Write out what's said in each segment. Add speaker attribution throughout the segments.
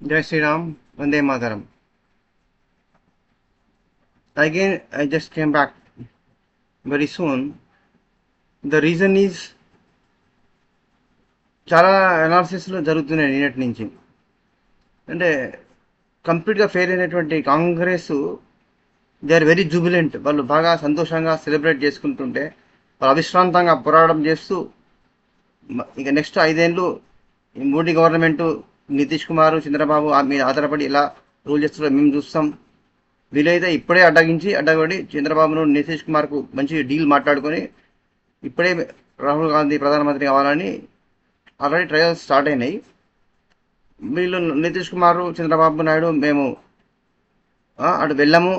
Speaker 1: Jai Sri Ram, Vande Mataram. Again, I just came back very soon. The reason is చాలా అనాలిసిస్లు జరుగుతున్నాయి నిన్నటి నుంచి. అంటే కంప్లీట్గా ఫెయిల్ అయినటువంటి Congress they are very jubilant. వాళ్ళు బాగా సంతోషంగా సెలబ్రేట్ చేసుకుంటుంటే వాళ్ళు అవిశ్రాంతంగా పోరాటం చేస్తూ ఇక నెక్స్ట్ 5 ఏళ్ళు ఈ మోడీ గవర్నమెంట్, నితీష్ కుమార్, చంద్రబాబు మీద ఆధారపడి ఇలా రూల్ చేస్తారో మేము చూస్తాం. వీలైతే ఇప్పుడే అడ్డగొడి చంద్రబాబును, నితీష్ కుమార్కు మంచి డీల్ మాట్లాడుకొని ఇప్పుడే రాహుల్ గాంధీ ప్రధానమంత్రి కావాలని ఆల్రెడీ ట్రయల్స్ స్టార్ట్ అయినాయి. వీళ్ళు నితీష్ కుమార్, చంద్రబాబు నాయుడు మేము అటు వెళ్ళము,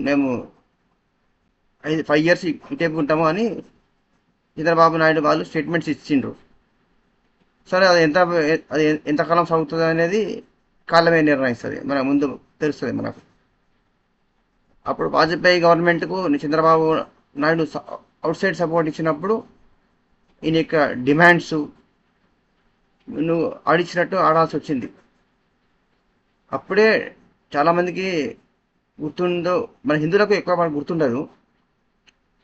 Speaker 1: మేము 5 ఇయర్స్ ఇటేపు ఉంటాము అని చంద్రబాబు నాయుడు వాళ్ళు స్టేట్మెంట్స్ ఇచ్చిండ్రు. సరే అది ఎంతకాలం సాగుతుంది అనేది కాలమే నిర్ణయిస్తుంది, మన ముందు తెలుస్తుంది మనకు. అప్పుడు వాజ్పేయి గవర్నమెంట్కు Chandrababu Naidu outside support ఇచ్చినప్పుడు ఈయన యొక్క డిమాండ్స్ నువ్వు ఆడిచ్చినట్టు ఆడాల్సి వచ్చింది. అప్పుడే చాలామందికి గుర్తుందో, మన హిందువులకు ఎక్కువ మనకు గుర్తుండదు,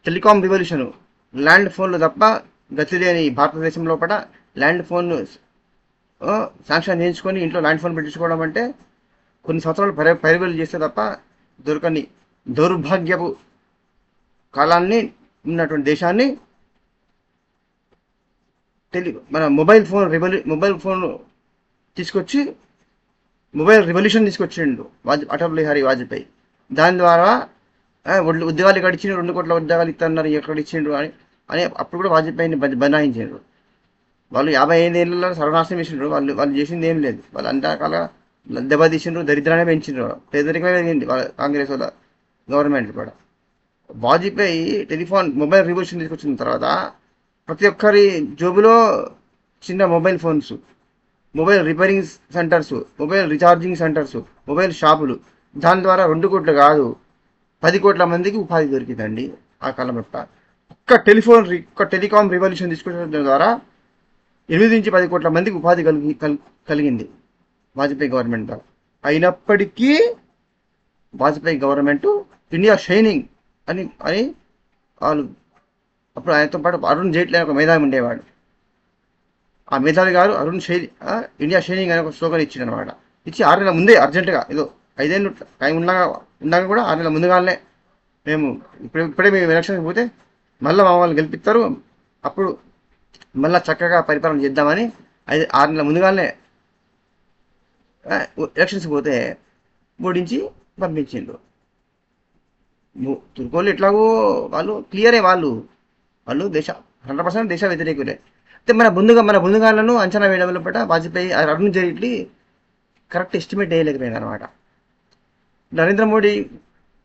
Speaker 1: టెలికాం రివల్యూషన్, ల్యాండ్ ఫోన్లు తప్ప గతి లేని భారతదేశం లోపల ల్యాండ్ ఫోన్ శాంక్షన్ చేయించుకొని ఇంట్లో ల్యాండ్ ఫోన్ పెట్టించుకోవడం అంటే కొన్ని సంవత్సరాలు పైరువేలు చేస్తే తప్ప దొరకని దౌర్భాగ్యపు కాలాన్ని ఉన్నటువంటి దేశాన్ని మన మొబైల్ ఫోన్ తీసుకొచ్చి మొబైల్ రివల్యూషన్ తీసుకొచ్చిండు అటల్ బిహారీ వాజ్పేయి. దాని ద్వారా ఉద్యోగాలు గడిచిండు, 2 కోట్ల ఉద్యోగాలు ఇస్తున్నారు, ఎక్కడ ఇచ్చిండ్రు అని అప్పుడు కూడా వాజ్పేయిని బనాయించారు. వాళ్ళు 55 ఏళ్ళలో సర్వనాశనం చేసిండ్రు. వాళ్ళు చేసింది ఏం లేదు. వాళ్ళు అన్ని రకాల దెబ్బతీసిండ్రు, దరిద్రాన్ని పెంచిండ్రు, పేదరికమే పెరిగింది వాళ్ళ కాంగ్రెస్ వాళ్ళ గవర్నమెంట్ కూడా. వాజ్పేయి మొబైల్ రివల్యూషన్ తీసుకొచ్చిన తర్వాత ప్రతి ఒక్కరి జోబులో చిన్న mobile phones, mobile repairing centres, mobile recharging centres, mobile షాపులు. దాని ద్వారా 2 కోట్లు కాదు 10 కోట్ల మందికి ఉపాధి దొరికిందండి ఆ కాలం యొక్క. ఒక్క టెలికాం రివల్యూషన్ తీసుకొచ్చడం ద్వారా 8 నుంచి 10 కోట్ల మందికి ఉపాధి కలిగింది వాజ్పేయి గవర్నమెంట్ ద్వారా. అయినప్పటికీ వాజ్పేయి గవర్నమెంట్ ఇండియా షైనింగ్ అని వాళ్ళు, అప్పుడు ఆయనతో పాటు అరుణ్ జైట్లీ అనే ఒక మేధావి ఉండేవాడు. ఆ మేధావి గారు ఇండియా షైనింగ్ అనే ఒక స్లోగన్ ఇచ్చిందనమాట. ఇచ్చి 6 నెలల ముందే అర్జెంటుగా, ఏదో 5 ఏళ్ళు టైం ఉన్నాక కూడా 6 నెలల ముందుగానే మేము ఇప్పుడే మేము ఎలక్షన్కి పోతే మళ్ళీ మమ్మల్ని గెలిపిస్తారు, అప్పుడు మళ్ళీ చక్కగా పరిపాలన చేద్దామని 6 నెలల ముందుగానే ఎలక్షన్స్కి పోతే ఓడించి పంపించిండ్రు. తుర్కోళ్ళు ఎట్లాగో వాళ్ళు క్లియరే, వాళ్ళు 100% దేశ వ్యతిరేకులే. అయితే మన ముందుగాలను అంచనా వేయడం లోపల వాజ్పేయి, అరుణ్ జైట్లీ కరెక్ట్ ఎస్టిమేట్ వేయలేకపోయింది అనమాట. నరేంద్ర మోడీ,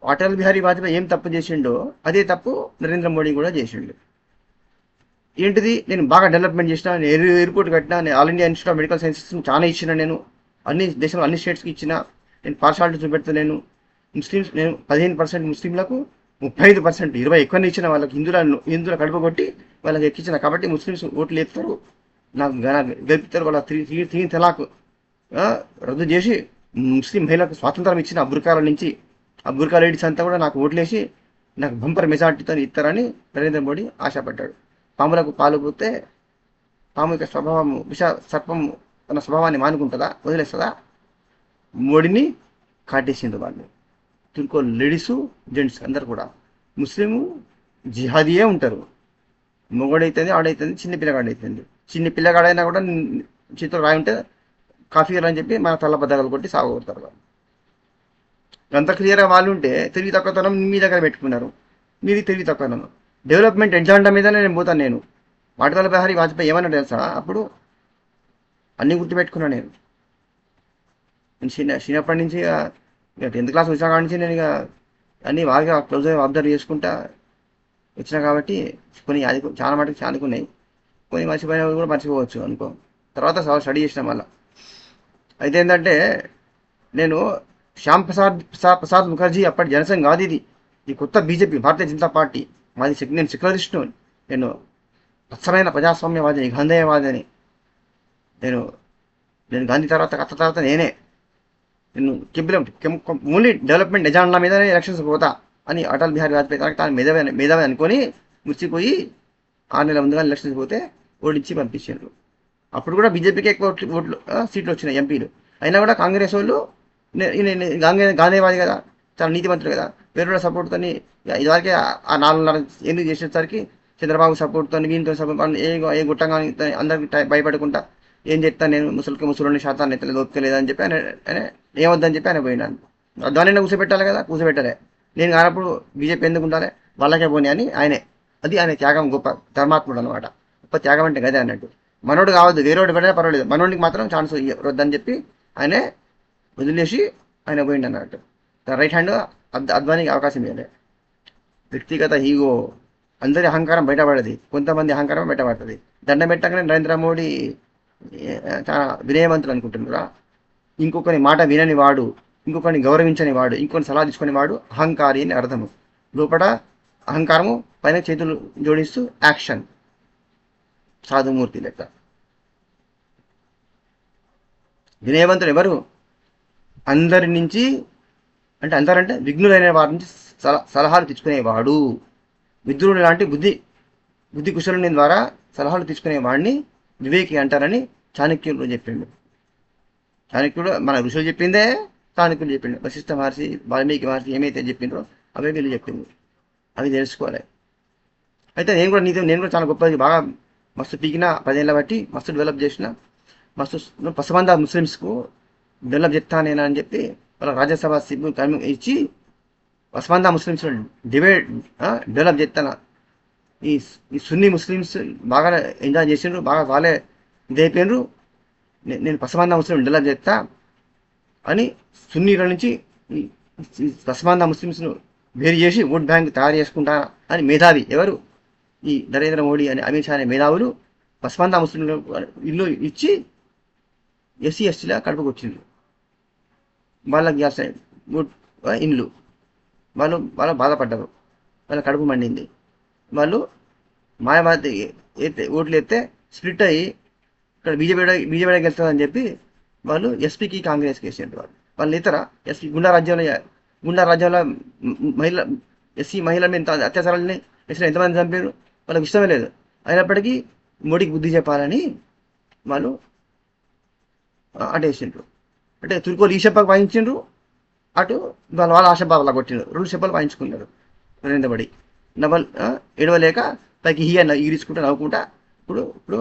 Speaker 1: అటల్ బిహారీ వాజ్పేయి ఏం తప్పు చేసిండో అదే తప్పు నరేంద్ర మోడీ కూడా చేసిండు. ఏంటిది, నేను బాగా డెవలప్మెంట్ చేసిన, నేను ఎయిర్పోర్ట్ కట్టినా, నేను all India institute of medical sciences చాలా ఇచ్చిన, నేను దేశంలో అన్ని స్టేట్స్కి ఇచ్చిన, నేను పార్షాలిటీ చూపెడతాను, నేను 15% ముస్లింలకు, 35%, 20 ఎక్కువనే ఇచ్చిన, వాళ్ళకి హిందువుల కడుపు కొట్టి వాళ్ళకి ఎక్కించిన, కాబట్టి ముస్లిమ్స్ ఓట్లు వేస్తారు, నాకు గెలుపుతారు. వాళ్ళ త్రీ తలాక్ రద్దు చేసి ముస్లిం మహిళలకు స్వాతంత్రం ఇచ్చిన, బుర్కాల నుంచి ఆ బుర్కా లేడీస్ అంతా కూడా నాకు ఓట్లేసి నాకు బంపర్ మెజార్టీతో ఇస్తారని నరేంద్ర మోడీ ఆశపడ్డాడు. పాములకు పాలు పోతే పాము యొక్క స్వభావం సర్పం తన స్వభావాన్ని మానుకుంటుందా, వదిలేస్తుందా? మోడీని కాటేసింది వాళ్ళు. తుర్కో లేడీసు, జెంట్స్ అందరు కూడా ముస్లిము జిహాదీయే ఉంటారు. మొగడైతుంది, ఆడైతుంది, చిన్న పిల్లగాడు అవుతుంది. చిన్న పిల్లగాడైనా కూడా చేతులు రాయి ఉంటే కాఫీలు అని చెప్పి మన తల బద్దలు కొట్టి సాగొడతారు వాళ్ళు. అంత క్లియర్గా వాళ్ళు ఉంటే తెలివి తక్కువతనం మీ దగ్గర పెట్టుకున్నారు. మీది తెలివి తక్కువతనం. డెవలప్మెంట్ ఎజెండా మీదనే నేను పోతాను. నేను అటల్ బిహారీ వాజ్పేయి ఏమన్నా తెలుసా, అప్పుడు అన్నీ గుర్తుపెట్టుకున్నాను నేను. చిన్నప్పటి నుంచి ఇక 10th క్లాస్ వచ్చిన కాడి నుంచి నేను ఇక అన్నీ బాగా క్లోజ్గా అబ్జర్వ్ చేసుకుంటా వచ్చినా కాబట్టి కొన్ని చాలా మటుకు చానుకున్నాయి. కొన్ని మర్చిపోయినవి కూడా మర్చిపోవచ్చు అనుకో. తర్వాత స్టడీ చేసిన మళ్ళీ. అయితే ఏంటంటే, నేను శ్యామ్ ప్రసాద్ ముఖర్జీ అప్పటి జనసంఘ్ కాదు ఇది, ఈ కొత్త బీజేపీ, భారతీయ జనతా పార్టీ మాది. నేను సెక్యులరిస్ట్ను, నేను అసలైన ప్రజాస్వామ్యవాదిని, గాంధేయవాదిని. నేను నేను గాంధీ తర్వాత అత్త తర్వాత నేను ఓన్లీ డెవలప్మెంట్ ఎజెండా మీదనే ఎలక్షన్స్ పోతా అని అటల్ బిహారీ వాజ్పేయి తాను మేధావి అనుకొని మురిసిపోయి 6 నెలల ముందుగా ఎలక్షన్స్ పోతే ఓడించి పంపించారు. అప్పుడు కూడా బీజేపీకి ఎక్కువ ఓట్లు సీట్లు వచ్చినాయి ఎంపీలు. అయినా కూడా కాంగ్రెస్ వాళ్ళు గాంధీవాది కదా, చాలా నీతిమంతుడు కదా, వేరే సపోర్ట్తో ఇదివరకే ఆ 4.5 ఏళ్ళు చేసేసరికి చంద్రబాబు సపోర్ట్తో వీళ్ళతో సపోర్ట్ ఏ గుట్టంగా అందరికి భయపడకుండా ఏం చెప్తాను నేను ముసలిని శాతాన్ని ఎత్తలేదు ఒప్పుకోలేదు అని చెప్పి ఆయన ఏమొద్దని చెప్పి ఆయన పోయినాను. దాన్ని కూర్చోబెట్టాలి కదా, కూర్చోబెట్టాలి. నేను కానప్పుడు బీజేపీ ఎందుకు ఉండాలి, వాళ్ళకే పోనీ అని ఆయన త్యాగం గొప్ప ధర్మాత్ముడు అనమాట. గొప్ప త్యాగం అంటే గదే అన్నట్టు. మనోడు కావద్దు, వేరేవాడు పడినా పర్వాలేదు, మనోడికి మాత్రం ఛాన్స్ వద్దని చెప్పి ఆయనే వదిలేసి ఆయన పోయిండు అన్నట్టు. రైట్ హ్యాండ్ అద్వానికి అవకాశం ఇవ్వలే. వ్యక్తిగత ఈగో, అందరి అహంకారం బయటపడది, కొంతమంది అహంకారం బయటపడుతుంది. దండం పెట్టగానే నరేంద్ర మోడీ చాలా వినయవంతులు అనుకుంటున్నారా? ఇంకొకరి మాట వినని వాడు, ఇంకొకరిని గౌరవించని వాడు, ఇంకొకరిని సలహా తీసుకుని వాడు అహంకారి అని అర్థము. లోపల అహంకారము, పైన చేతులు జోడిస్తూ యాక్షన్. సాధుమూర్తి లెక్క. వినయవంతుడు ఎవరు? అందరి నుంచి అందరంటే విఘ్నులైన వారి నుంచి సలహాలు తీసుకునేవాడు. విద్రుడు లాంటి బుద్ధి కుశలుని ద్వారా సలహాలు తీసుకునేవాడిని వివేకి అంటారని చాణక్యుడు చెప్పిండు. చాణక్యుడు మన ఋషులు చెప్పిందే చాణక్యుడు చెప్పిండు. వశిష్ఠ మహర్షి, వాల్మీకి మహర్షి ఏమైతే చెప్పిండ్రో అవే వీళ్ళు చెప్పింది. అవి తెలుసుకోవాలి. అయితే నేను కూడా చాలా గొప్పది, బాగా మస్తు పీకిన 10 ఏళ్ళ బట్టి మస్తు డెవలప్ చేసిన, మస్తు పసమంద ముస్లిమ్స్కు డెవలప్ చెప్తానేనా అని చెప్పి వాళ్ళ రాజ్యసభ సీట్లు ఇచ్చి పసమంద ముస్లిమ్స్ డెవలప్ చేస్తాను. ఈ సున్నీ ముస్లిమ్స్ బాగా ఎంజాయ్ చేసిండ్రు, బాగా వాళ్ళే ఇదైపోయినరు. నేను పసమంద ముస్లిం డెవలప్ చేస్తా అని సున్నీల నుంచి ఈ పసమంద ముస్లిమ్స్ను వేరు చేసి ఓట్ బ్యాంక్ తయారు చేసుకుంటా అని మేధావి ఎవరు? ఈ నరేంద్ర మోడీ అని అమిత్ షా అనే మేధావులు పసమంద ముస్లింలు ఇల్లు ఇచ్చి ఎస్సీ ఎస్టీలా కడుపుకొచ్చిండ్రు. వాళ్ళకి ఇండ్లు వాళ్ళు బాధపడ్డారు, వాళ్ళ కడుపు మండింది. వాళ్ళు మాయమాతి ఓట్లు ఎత్తే స్ప్లిట్ అయ్యి ఇక్కడ బీజేపీ గెలుస్తుందని చెప్పి వాళ్ళు ఎస్పీకి కాంగ్రెస్కి వేసారు. వాళ్ళు ఇతర ఎస్పీ గుండా రాజ్యంలో ఎస్సీ మహిళల మీద అత్యాచారాలని వేసిన ఎంతమంది చంపారు, వాళ్ళకి ఇష్టమే లేదు. అయినప్పటికీ మోడీకి బుద్ధి చెప్పాలని వాళ్ళు అటేసిండ్రు. అంటే తుర్కోలు ఈ చెప్పకు వాయించిండ్రు, అటు వాళ్ళ ఆశబాబులా కొట్టిండ్రు. 2 చెప్పలు వాయించుకున్నారు నరేంద్ర మోడీ. ఏడవలేక పైకి ఈడ్చుకుంటూ నవ్వుకుంటా ఇప్పుడు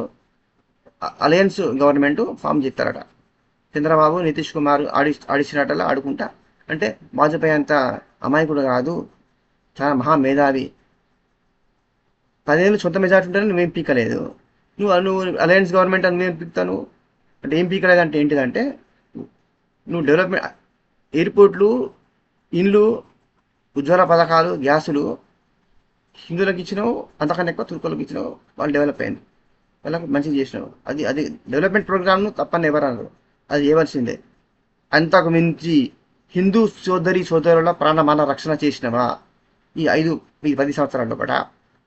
Speaker 1: అలయన్స్ గవర్నమెంట్ ఫామ్ చేస్తారట. చంద్రబాబు నితీష్ కుమార్ ఆడిచ్చినట్టలా ఆడుకుంటా. అంటే వాజ్పేయి అంత అమాయకుడు కాదు, చాలా మహామేధావి. 10 ఏళ్ళు సొంత మెజార్టీ ఉంటే నువ్వేం పీకలేదు. నువ్వు అలయన్స్ గవర్నమెంట్ అని నువ్వేం పీకుతాను అంటే ఏం పీకలేదు అంటే ఏంటిదంటే, నువ్వు డెవలప్మెంట్ ఎయిర్పోర్ట్లు, ఇండ్లు, ఉజ్వల పథకాలు, గ్యాసులు హిందువులకు ఇచ్చినావు, అంతకన్నా ఎక్కువ తుర్కులకు ఇచ్చినావు. వాళ్ళు డెవలప్ అయింది, వాళ్ళకు మంచిగా చేసినావు. అది డెవలప్మెంట్ ప్రోగ్రామ్ను తప్పని ఎవరు అన్నారు, అది చేయవలసిందే. అంతకు మించి హిందూ సోదరుల ప్రాణమాన రక్షణ చేసినవా ఈ 10 సంవత్సరాల్లో కూడా?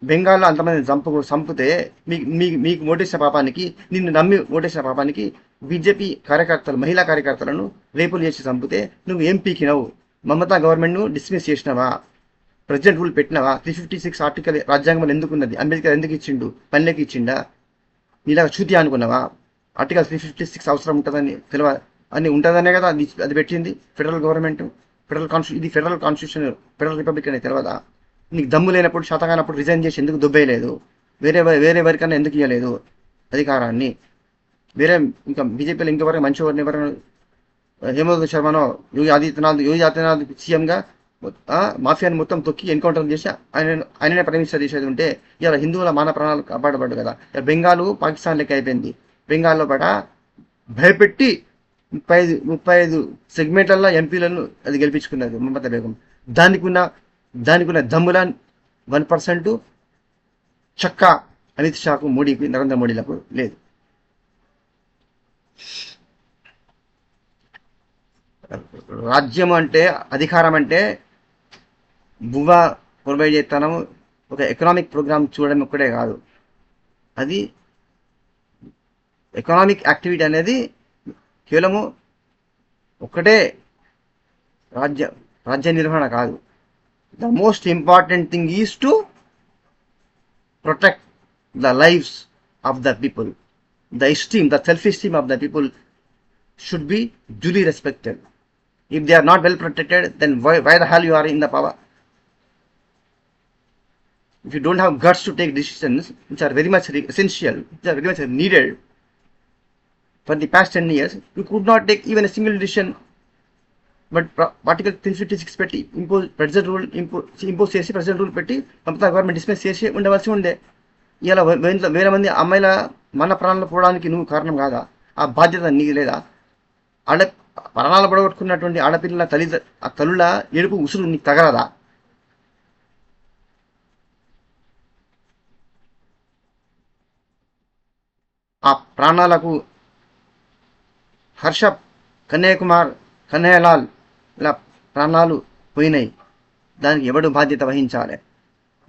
Speaker 1: బెంగాల్లో అంతమంది చంపితే మీకు ఓటేసిన పాపానికి, నిన్ను నమ్మి ఓటేసిన పాపానికి బీజేపీ మహిళా కార్యకర్తలను రేపులు చేసి చంపితే నువ్వు ఏం పీకినావు? మమతా గవర్నమెంట్ను డిస్మిస్ చేసినావా? ప్రెసిడెంట్ రూల్ పెట్టినావా? 356 ఆర్టికల్ రాజ్యాంగంలో ఎందుకున్నది? అంబేద్కర్ ఎందుకు ఇచ్చిండు? పల్లెకి ఇచ్చిండా? నీలాగా చూతి అనుకున్నావా? ఆర్టికల్ 356 అవసరం ఉంటుందని అని ఉంటుందనే కదా అది పెట్టింది ఫెడరల్ గవర్నమెంట్. ఇది ఫెడరల్ కాన్స్టిట్యూషన్, ఫెడరల్ రిపబ్లిక్ అనేది తెలియదా? నీకు దమ్ము లేనప్పుడు, శాతగానప్పుడు రిజైన్ చేసి ఎందుకు దుబ్బేయలేదు? వేరే వరకన్నా ఎందుకు ఇవ్వలేదు అధికారాన్ని? ఇంకా బీజేపీలో ఇంకెవరైనా మంచివారిని ఎవరైనా హేమంత్ శర్మనో యోగి ఆదిత్యనాథ్ సీఎంగా మాఫియాని మొత్తం తొక్కి ఎన్కౌంటర్ చేసి ఆయననే ప్రైమ్ చేసేది ఉంటే ఇలా హిందువుల మాన ప్రాణాలు కాపాడబడ్డు కదా. బెంగాల్ పాకిస్తాన్ లెక్క అయిపోయింది. బెంగాల్లో పట భయపెట్టి 35 సెగ్మెంట్లలో ఎంపీలను అది గెలిపించుకున్నది మమతా బేగం. దానికి ఉన్న దమ్ముల 1% చక్క అమిత్ షాకు, మోడీకి, నరేంద్ర మోడీలకు లేదు. రాజ్యం అంటే, అధికారం అంటే బువ్వ ప్రొవైడ్ చేస్తాను, ఒక ఎకనామిక్ ప్రోగ్రామ్ చూడడం ఒక్కటే కాదు. అది ఎకనామిక్ యాక్టివిటీ అనేది కేవలము ఒక్కటే రాజ్య రాజ్య నిర్వహణ కాదు. The most important thing is to protect the lives of the people. The esteem, the self-esteem of the people should be duly respected. If they are not well protected, then why the hell you are in the power? If you don't have guts to take decisions which are very much essential, which are very much needed for the past 10 years, you could not take even a single decision. But article 356 పెట్టి president rule impose చేసి president rule పెట్టి మొత్తం government dismiss చేసి ఉండవలసి ఉండే. ఇలా వేల మంది అమ్మాయిల మన ప్రాణాలు పోవడానికి నువ్వు కారణం కాదా? ఆ బాధ్యత నీకు లేదా? ప్రాణాలు పడగొట్టుకున్నటువంటి ఆడపిల్లల ఆ తల్లుల ఎడుపు ఉసురు నీకు తగలదా? ఆ ప్రాణాలకు హర్ష కన్యాకుమార్ కన్హయ్యలాల్ ఇలా ప్రాణాలు పోయినాయి. దానికి ఎవడు బాధ్యత వహించాలి?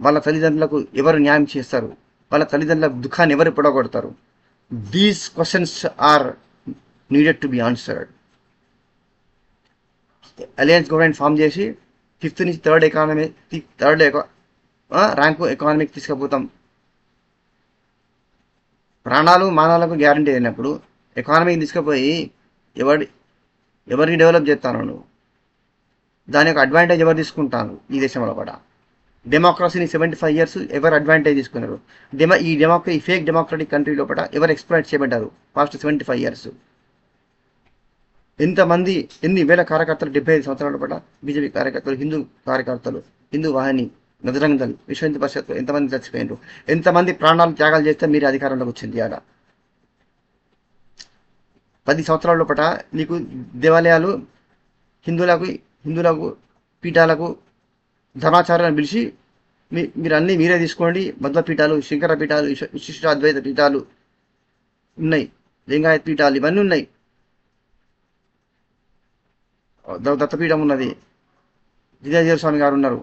Speaker 1: వాళ్ళ తల్లిదండ్రులకు ఎవరు న్యాయం చేస్తారు? వాళ్ళ తల్లిదండ్రుల దుఃఖాన్ని ఎవరు పొడగొడతారు? These questions are needed to be answered. Alliance government form చేసి 5th నుంచి థర్డ్ ర్యాంకు ఎకానమీకి తీసుకుపోతాం. ప్రాణాలు మానాలకు గ్యారంటీ అయినప్పుడు ఎకానమీకి తీసుకుపోయి ఎవరికి డెవలప్ చేస్తాను నువ్వు? దాని యొక్క అడ్వాంటేజ్ ఎవరు తీసుకుంటాను? ఈ దేశంలో కూడా డెమోక్రసీని 75 years ఎవరు అడ్వాంటేజ్ తీసుకున్నారు? ఈ ఫేక్ డెమోక్రటిక్ కంట్రీ లోపల ఎవరు ఎక్స్ప్లాయిట్ చేయబడ్డారు పాస్ట్ 75 years? ఎన్ని వేల కార్యకర్తలు 75 సంవత్సరాల లోపల బీజేపీ కార్యకర్తలు, హిందూ కార్యకర్తలు, హిందూ వాహిని, బజరంగ్ దళ్, విశ్వ హిందూ పరిషత్ ఎంతమంది చచ్చిపోయినారు? ఎంతమంది ప్రాణాలు త్యాగాలు చేస్తే మీరు అధికారంలోకి వచ్చింది? ఆడ 10 సంవత్సరాల లోపల నీకు దేవాలయాలు హిందువులకు పీఠాలకు ధర్మాచారాలను పిలిచి మీరు అన్నీ మీరే తీసుకోండి, బౌద్ధ పీఠాలు, శంకర పీఠాలు, విశిష్ట అద్వైత పీఠాలు ఉన్నాయి, లింగాయత్ పీఠాలు ఇవన్నీ ఉన్నాయి, దత్తపీఠం ఉన్నది, జిదేజీర స్వామి గారు ఉన్నారు,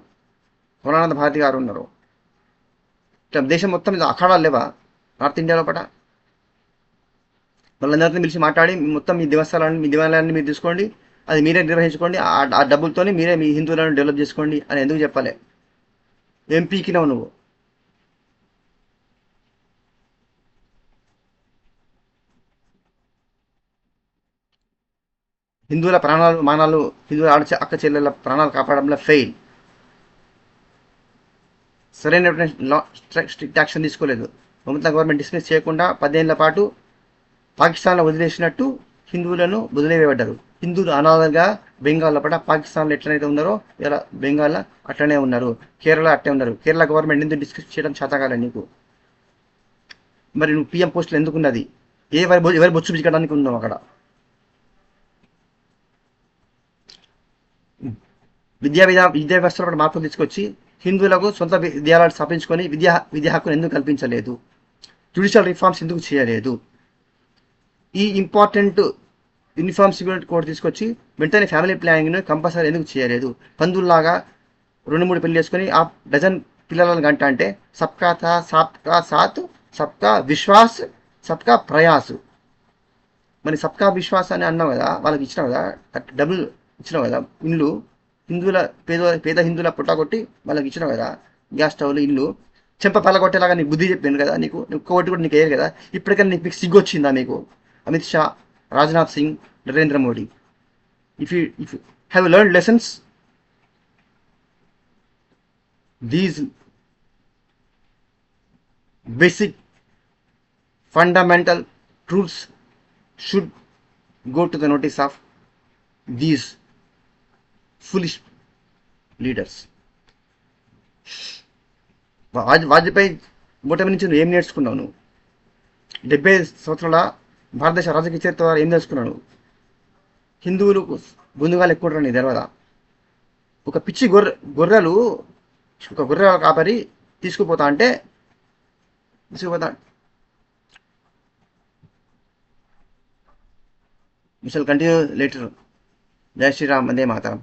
Speaker 1: కోనానంద భారతి గారు ఉన్నారు. ఇట్లా దేశం మొత్తం మీద అఖాడాలు లేవా నార్త్ ఇండియాలో పట? వాళ్ళందరినీ పిలిచి మాట్లాడి మొత్తం మీ దేవాలయాన్ని మీరు తీసుకోండి, అది మీరే నిర్వహించుకోండి, ఆ డబ్బులతోనే మీరే మీ హిందువులను డెవలప్ చేసుకోండి అని ఎందుకు చెప్పాలి? ఎంపీకినావు నువ్వు. హిందువుల ప్రాణాలు మానాలు, హిందువుల అక్క చెల్లెల ప్రాణాలు కాపాడంలో ఫెయిల్. సరైనటువంటి స్ట్రిక్ట్ యాక్షన్ తీసుకోలేదు. మమతా గవర్నమెంట్ డిస్మిస్ చేయకుండా 10 ఏళ్ల పాటు పాకిస్తాన్లో వదిలేసినట్టు హిందువులను వదిలేవేయబడ్డారు. హిందువులు అనాథలుగా బెంగాల్లో పట పాకిస్తాన్లో ఎట్లనైతే ఉన్నారో ఇలా బెంగాల్లో అట్లనే ఉన్నారు, కేరళ అట్లే ఉన్నారు. కేరళ గవర్నమెంట్ ఎందుకు డిస్కస్ చేయడం చేతకాలే నీకు? మరి నువ్వు పిఎం పోస్టులు ఎందుకున్నది? ఎవరి బొచ్చు పిచ్చడానికి ఉన్నావు అక్కడ? విద్యా వ్యవస్థలో కూడా మార్పులు తీసుకొచ్చి హిందువులకు సొంత విద్యాలయాలు స్థాపించుకొని విద్యా హక్కును ఎందుకు కల్పించలేదు? జ్యుడిషియల్ రిఫార్మ్స్ ఎందుకు చేయలేదు? ఈ ఇంపార్టెంట్ యూనిఫామ్ సిక్యూరిటీ కోడ్ తీసుకొచ్చి వెంటనే ఫ్యామిలీ ప్లానింగ్ను కంపల్సరీ ఎందుకు చేయలేదు? పందుల్లాగా 2-3 పెళ్లి చేసుకొని ఆ డజన్ పిల్లలను గంట అంటే సబ్కా సాత్ సబ్కా విశ్వాస్ సబ్కా ప్రయాస్. మరి సబ్కా విశ్వాస్ అని అన్నావు కదా, వాళ్ళకి ఇచ్చినావు కదా, డబుల్ ఇచ్చినావు కదా, ఇల్లు హిందువుల పేద హిందువుల పుట్టగొట్టి వాళ్ళకి ఇచ్చినావు కదా, గ్యాస్ స్టవ్లు, ఇల్లు చెంప పలగొట్టేలాగా నీకు బుద్ధి చెప్పాను కదా, నీకు ఒక్కటి కూడా నీకు వేయరు కదా. ఇప్పటికైనా మీకు సిగ్గు వచ్చిందా? మీకు Amit Shah, Rajnath Singh, Narendra Modi, if you have learned lessons, these basic fundamental truths should go to the notice of these foolish leaders. Vajpayee ఓటమి నుంచి నువ్వు ఏం నేర్చుకున్నావు? నువ్వు 70 సంవత్సరాల భారతదేశ రాజకీయ చరిత్ర ద్వారా ఏం తెలుసుకున్నాను? హిందువులు బొందుగాలు ఎక్కువ నీ తెలవదా? ఒక పిచ్చి గొర్రెలు ఒక గొర్రె కాపరి తీసుకుపోతా. We shall continue later. Jai Shri Ram, Vande Mataram.